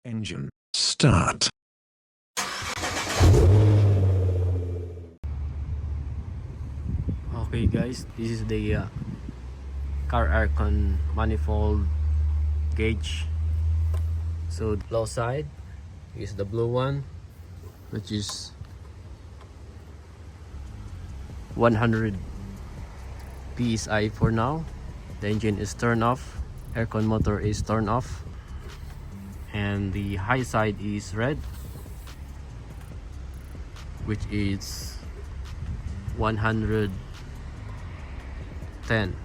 Engine start. Okay guys, this is the car aircon manifold gauge. So the low side is the blue one, which is 100 psi for now. The engine is turned off, aircon motor is turned off, and the high side is red, which is 110.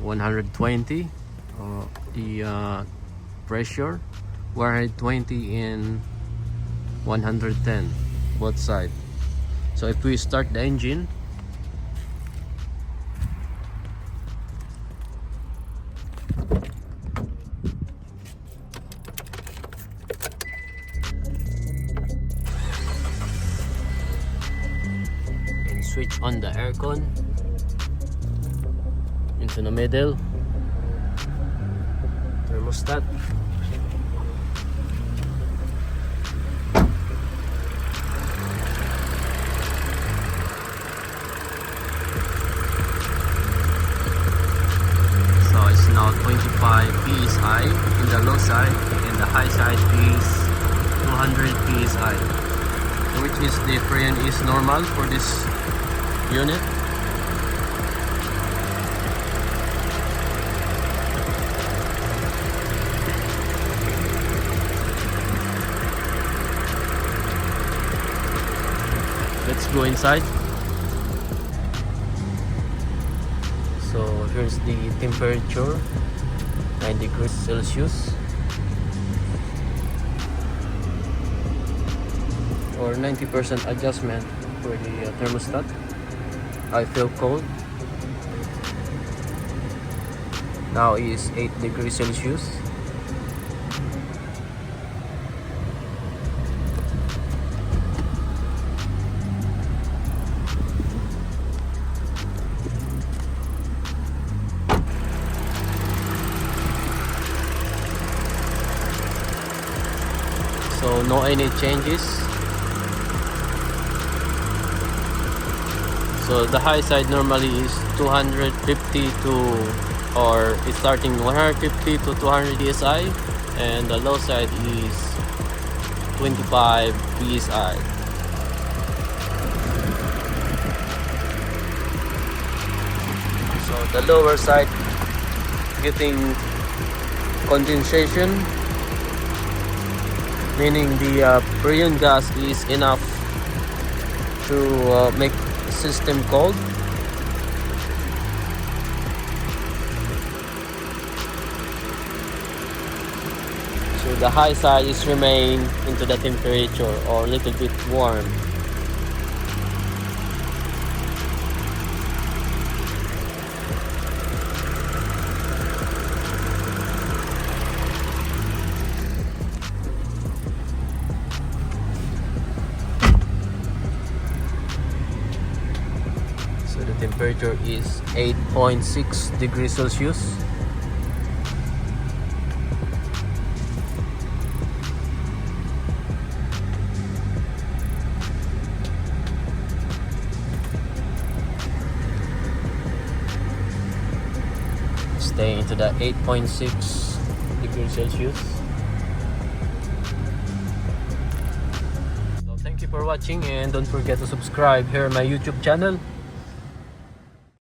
120 the pressure, 120 and 110 both sides. So if we start the engine, and switch on the aircon into the middle, thermostat, so it's now 25 psi in the low side, and the high side is 200 psi, which is the freon is normal for this unit. Let's go inside. So here's the temperature, 9 degrees Celsius or 90% adjustment for the thermostat. I feel cold. Now is 8 degrees Celsius. So no any changes. So the high side normally is 250 to, or it's starting 150 to 200 psi, and the low side is 25 psi. So the lower side getting condensation, meaning the freon gas is enough to make system cold. So the high side is remain into the temperature or a little bit warm. So the temperature is 8.6 degrees Celsius. Stay into the 8.6 degrees Celsius. So thank you for watching, and don't forget to subscribe here on my YouTube channel.